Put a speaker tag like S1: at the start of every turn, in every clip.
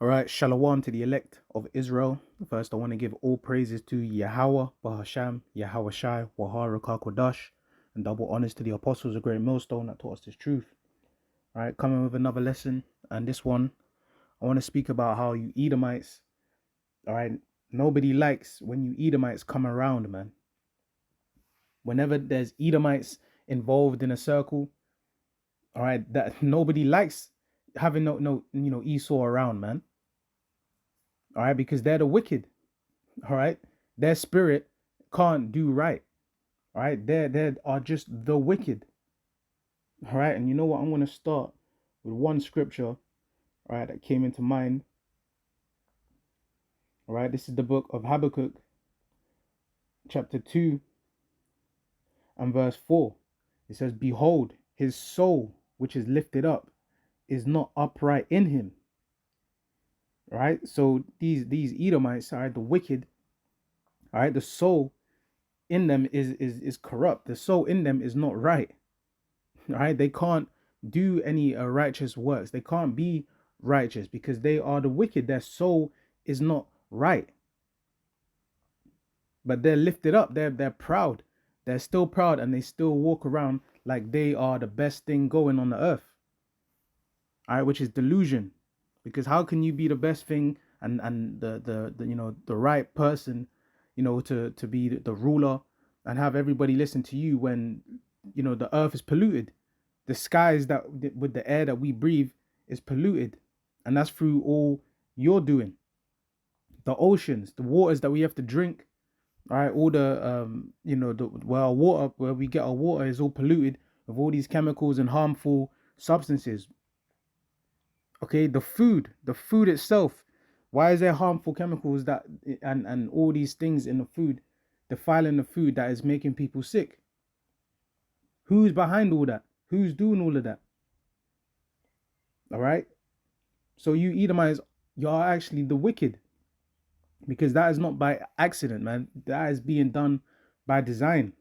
S1: All right, shalom to the elect of Israel. First, I want to give all praises to Yahweh, Bahasham, Yahweh Shai, Wahara Kodash, and double honors to the apostles of Great Millstone that taught us this truth. All right, coming with another lesson, and this one, I want to speak about how you Edomites, all right, nobody likes when you Edomites come around, man. Whenever there's Edomites involved in a circle, all right, that nobody likes having no Esau around, man. All right, because they're the wicked. All right, their spirit can't do right. All right, they are just the wicked. All right, and you know what? I'm gonna start with one scripture. All right, that came into mind. All right, this is the book of Habakkuk, chapter 2 and verse 4. It says, "Behold, his soul, which is lifted up, is not upright in him." All right, so these Edomites are the wicked. All right, the soul in them is corrupt. The soul in them is not right. All right, they can't do any righteous works. They can't be righteous because they are the wicked. Their soul is not right. But they're lifted up. They're proud. They're still proud, and they still walk around like they are the best thing going on the earth. All right, which is delusion. Because how can you be the best thing and the right person, to be the ruler and have everybody listen to you when the earth is polluted, the skies that with the air that we breathe is polluted, and that's through all you're doing. The oceans, the waters that we have to drink, all right, all the our water, where we get our water, is all polluted with all these chemicals and harmful substances. Okay, the food itself, why is there harmful chemicals that and all these things in the food, defiling the food, that is making people sick? Who's behind all that? Who's doing all of that? All right, so you Edomites, you're actually the wicked, because that is not by accident, man. That is being done by design.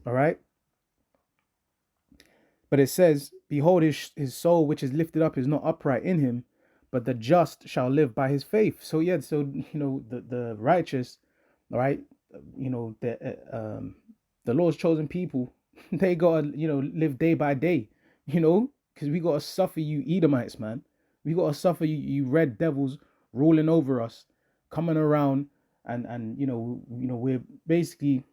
S1: All right, but it says, "Behold, his soul which is lifted up is not upright in him, but the just shall live by his faith." So yeah, so the righteous, all right, the Lord's chosen people, they gotta live day by day, because we gotta suffer you Edomites, man. We gotta suffer you red devils ruling over us, coming around, and we're basically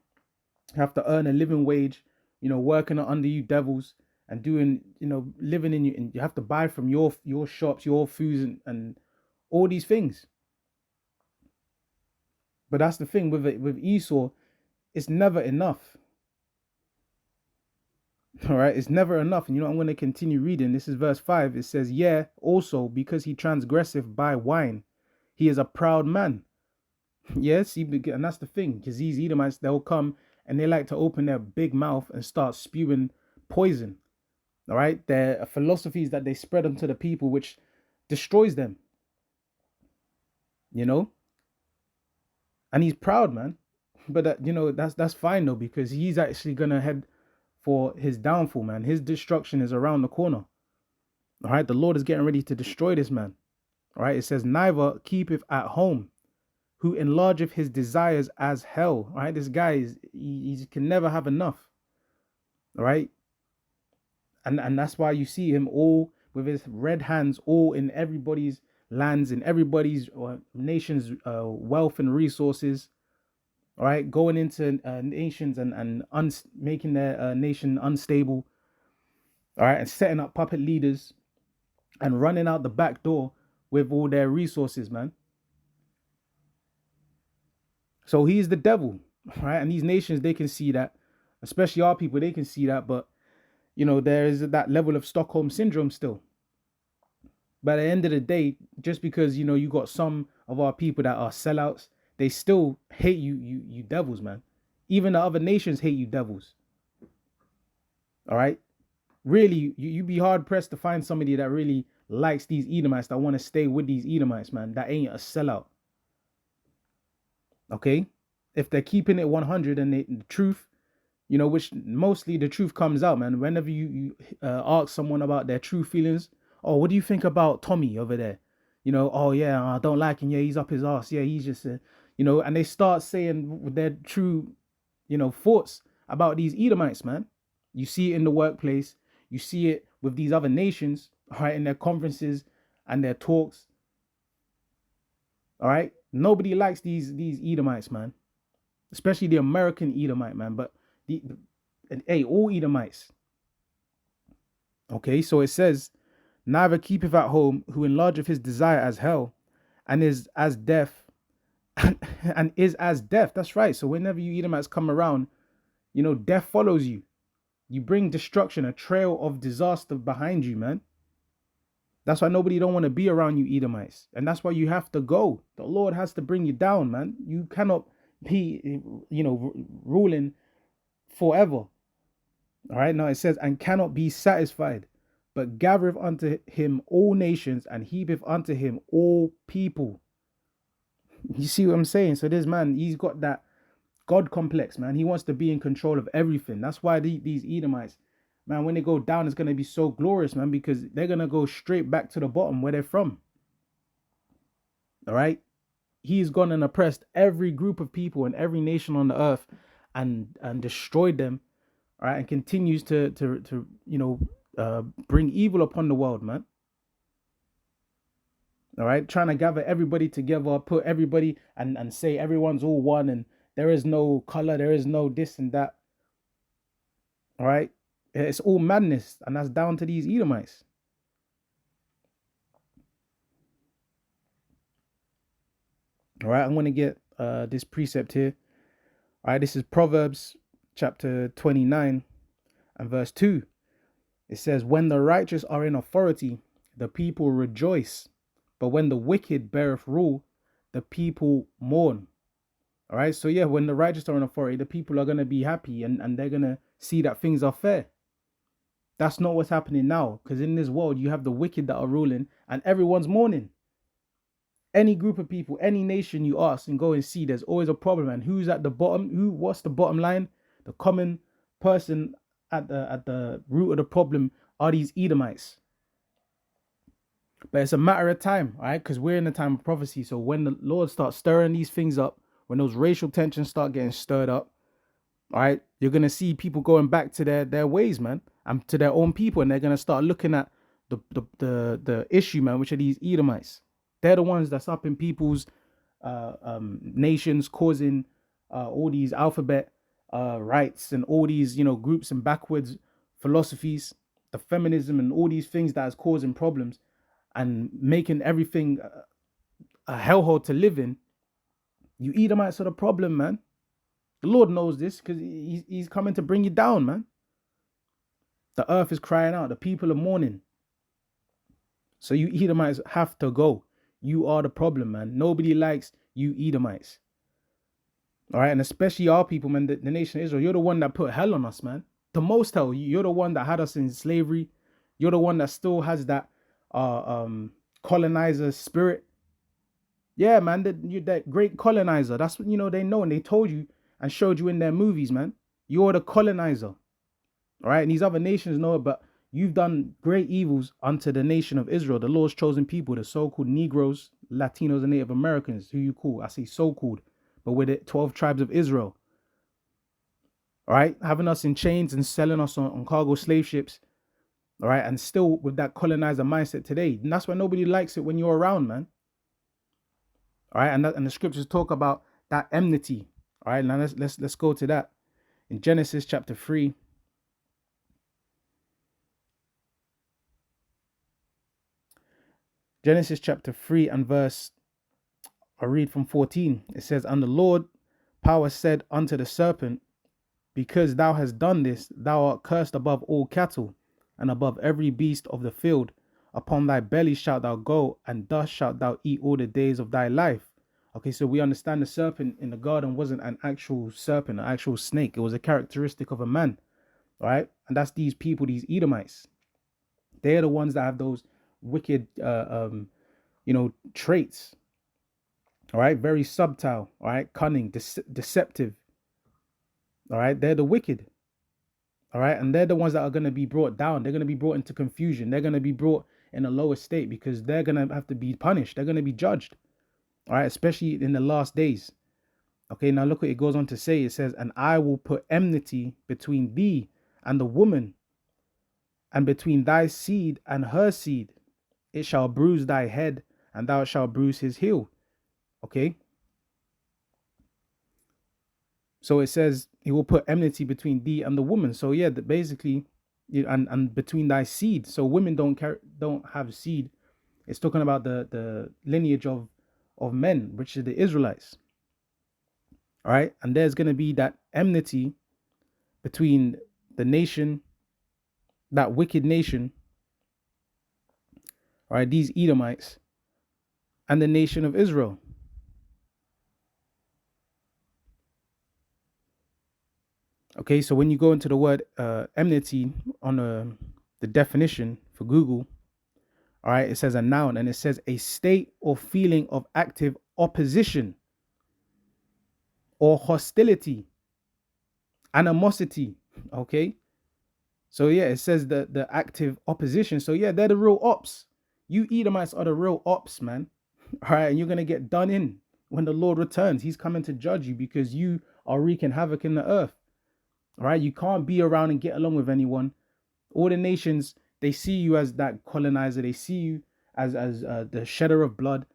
S1: have to earn a living wage, working under you devils, and doing, living in you, and you have to buy from your shops, your foods, and all these things. But that's the thing with Esau, it's never enough. All right, it's never enough. And I'm going to continue reading. This is verse 5. It says, "Yeah, also because he transgresseth by wine, he is a proud man." Yes, and that's the thing, because these Edomites, they'll come and they like to open their big mouth and start spewing poison. All right, their philosophies that they spread onto the people, which destroys them. And he's proud, man. But that's fine though, because he's actually gonna head for his downfall, man. His destruction is around the corner. All right, the Lord is getting ready to destroy this man. All right, it says, "Neither keepeth at home, who enlargeth his desires as hell." All right, this guy he can never have enough. All right, and that's why you see him all with his red hands, all in everybody's lands, in everybody's nation's wealth and resources. All right, going into nations and making their nation unstable. All right, and setting up puppet leaders and running out the back door with all their resources, man. So he's the devil, right? And these nations, they can see that, especially our people, they can see that. But there is that level of Stockholm syndrome still. But at the end of the day, just because you got some of our people that are sellouts, they still hate you devils, man. Even the other nations hate you devils. All right, really, you be hard pressed to find somebody that really likes these Edomites, that want to stay with these Edomites, man. That ain't a sellout. Okay, if they're keeping it 100 and the truth, which mostly the truth comes out, man. Whenever you ask someone about their true feelings Oh, what do you think about Tommy over there? You know, oh yeah, I don't like him. Yeah, he's up his ass. Yeah, he's just, and they start saying their true, thoughts about these Edomites, man. You see it in the workplace. You see it with these other nations, all right, in their conferences and their talks. All right, nobody likes these Edomites, man, especially the American Edomite, man. But and hey, all Edomites. Okay, so it says, neither keepeth at home who enlargeth his desire as hell, and is as death, and is as death. That's right. So whenever you Edomites come around, death follows you. You bring destruction, a trail of disaster behind you, man. That's why nobody don't want to be around you Edomites. And that's why you have to go. The Lord has to bring you down, man. You cannot be, ruling forever. All right. Now it says, and cannot be satisfied, but gathereth unto him all nations, and heapeth unto him all people. You see what I'm saying? So this man, he's got that God complex, man. He wants to be in control of everything. That's why these Edomites, man, when they go down, it's going to be so glorious, man, because they're going to go straight back to the bottom where they're from. All right. He's gone and oppressed every group of people and every nation on the earth and destroyed them. All right. And continues to bring evil upon the world, man. All right. Trying to gather everybody together, put everybody and say everyone's all one and there is no color, there is no this and that. All right. It's all madness. And that's down to these Edomites. All right. I'm going to get this precept here. All right. This is Proverbs chapter 29 and verse 2. It says, when the righteous are in authority, the people rejoice. But when the wicked beareth rule, the people mourn. All right. So, yeah, when the righteous are in authority, the people are going to be happy and they're going to see that things are fair. That's not what's happening now. Because in this world, you have the wicked that are ruling and everyone's mourning. Any group of people, any nation you ask and go and see, there's always a problem. And who's at the bottom? What's the bottom line? The common person at the root of the problem are these Edomites. But it's a matter of time, all right? Because we're in the time of prophecy. So when the Lord starts stirring these things up, when those racial tensions start getting stirred up, all right, you're going to see people going back to their ways, man, and to their own people. And they're going to start looking at the issue, man, which are these Edomites. They're the ones that's up in people's nations, causing all these alphabet rights and all these, groups and backwards philosophies, the feminism and all these things that is causing problems and making everything a hellhole to live in. You Edomites are the problem, man. The Lord knows this because he's coming to bring you down, man. The earth is crying out. The people are mourning. So you Edomites have to go. You are the problem, man. Nobody likes you Edomites. All right. And especially our people, man, the nation of Israel. You're the one that put hell on us, man. The most hell. You're the one that had us in slavery. You're the one that still has that colonizer spirit. Yeah, man. You're that great colonizer. That's what, they know. And they told you and showed you in their movies, man. You're the colonizer. All right. And these other nations know it, but you've done great evils unto the nation of Israel, the Lord's chosen people, the so-called Negroes, Latinos, and Native Americans, who you call. I say so-called, but we're the 12 tribes of Israel. All right. Having us in chains and selling us on cargo slave ships. All right. And still with that colonizer mindset today. And that's why nobody likes it when you're around, man. All right. And the scriptures talk about that enmity. All right. Now let's go to that. In Genesis chapter 3. Genesis chapter 3 and verse, I read from 14. It says, and the Lord power said unto the serpent, because thou hast done this, thou art cursed above all cattle, and above every beast of the field. Upon thy belly shalt thou go, and dust shalt thou eat all the days of thy life. Okay, so we understand the serpent in the garden wasn't an actual serpent, an actual snake. It was a characteristic of a man, right? And that's these people, these Edomites. They're the ones that have those wicked, traits. All right, very subtle. All right, cunning, deceptive. All right, they're the wicked. All right, and they're the ones that are going to be brought down. They're going to be brought into confusion. They're going to be brought in a lower state because they're going to have to be punished. They're going to be judged. All right, especially in the last days. Okay, now look what it goes on to say. It says, and I will put enmity between thee and the woman, and between thy seed and her seed. It shall bruise thy head, and thou shalt bruise his heel. Okay. So it says he will put enmity between thee and the woman. So yeah, basically, and between thy seed. So women don't have seed. It's talking about the lineage of men, which is the Israelites. All right, and there's gonna be that enmity between the nation, that wicked nation, all right, these Edomites, and the nation of Israel. Okay, so when you go into the word enmity on the definition for Google, all right, it says a noun, and it says a state or feeling of active opposition or hostility, animosity. Okay, so yeah, it says the active opposition. So yeah, they're the real ops. You Edomites are the real ops, man. All right, and you're gonna get done in when the Lord returns. He's coming to judge you because you are wreaking havoc in the earth. All right, you can't be around and get along with anyone. All the nations, they see you as that colonizer. They see you as the shedder of blood.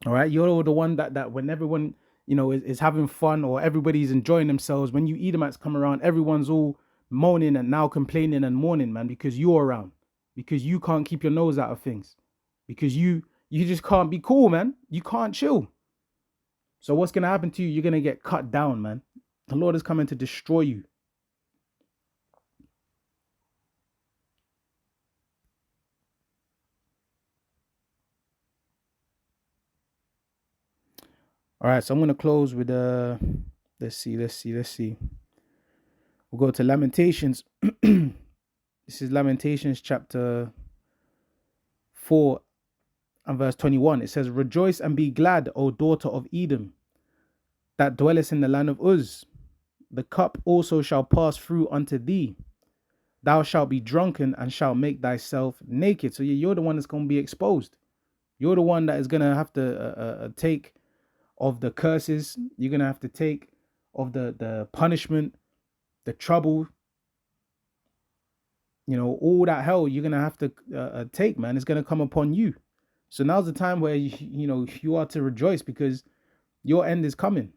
S1: All right, you're the one that when everyone is having fun or everybody's enjoying themselves, when you Edomites come around, everyone's all moaning and now complaining and mourning, man, because you're around, because you can't keep your nose out of things, because you just can't be cool, man. You can't chill. So what's gonna happen to you? You're gonna get cut down, man. The Lord is coming to destroy you. All right, so I'm gonna close with let's see. We'll go to Lamentations. This is Lamentations chapter 4 and verse 21. It says, rejoice and be glad, O daughter of Edom, that dwellest in the land of Uz. The cup also shall pass through unto thee. Thou shalt be drunken and shalt make thyself naked. So you're the one that's going to be exposed. You're the one that is going to have to take of the curses. You're going to have to take of the punishment, the trouble, all that hell you're going to have to take, man. It's going to come upon you. So now's the time where, you are to rejoice because your end is coming.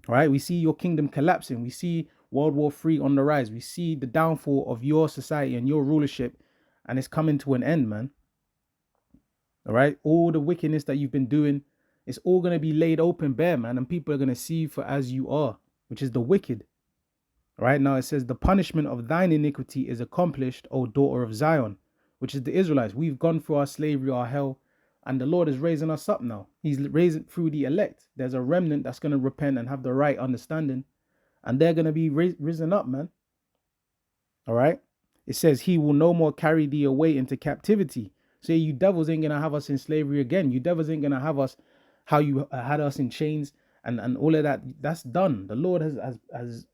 S1: All right. We see your kingdom collapsing. We see World War III on the rise. We see the downfall of your society and your rulership, and it's coming to an end, man. All right. All the wickedness that you've been doing, it's all going to be laid open bare, man. And people are going to see you for as you are, which is the wicked. All right. Now it says, the punishment of thine iniquity is accomplished, O daughter of Zion, which is the Israelites. We've gone through our slavery, our hell, and the Lord is raising us up now. He's raising through the elect. There's a remnant that's going to repent and have the right understanding, and they're going to be risen up, man. All right. It says he will no more carry thee away into captivity. So you devils ain't going to have us in slavery again. You devils ain't going to have us how you had us in chains and all of that. That's done. The Lord has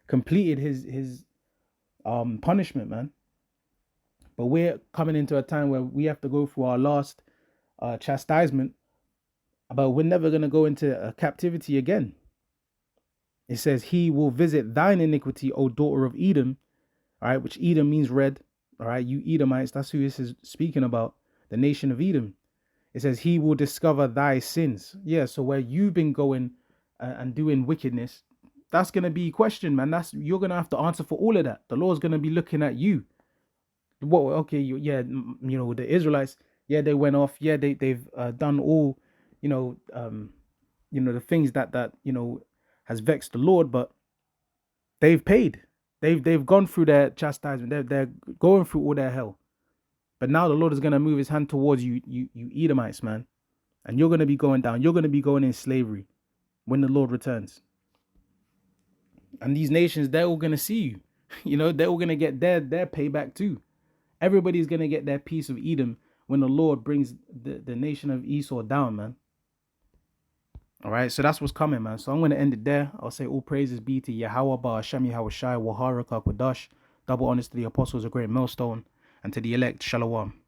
S1: completed his punishment, man. But we're coming into a time where we have to go through our last chastisement, but we're never going to go into captivity again. It says he will visit thine iniquity, O daughter of Edom. All right, which Edom means red. All right, you Edomites, that's who this is speaking about, the nation of Edom. It says he will discover thy sins. Yeah, so where you've been going and doing wickedness, that's going to be questioned, man. You're going to have to answer for all of that. The Lord's going to be looking at you. What? Okay, the Israelites, yeah, they went off. Yeah, they've done all, the things that has vexed the Lord, but they've paid. They've gone through their chastisement. They're going through all their hell. But now the Lord is going to move his hand towards you Edomites, man. And you're going to be going down. You're going to be going in slavery when the Lord returns. And these nations, they're all going to see you. They're all going to get their payback too. Everybody's going to get their piece of Edom when the Lord brings the nation of Esau down, man. All right, so that's what's coming, man. So I'm going to end it there. I'll say all praises be to Yahweh, Ba'ashem, Yahweh Shai, Waharaka, Kwadash. Double honors to the apostles, a great millstone. and to the elect, shalom.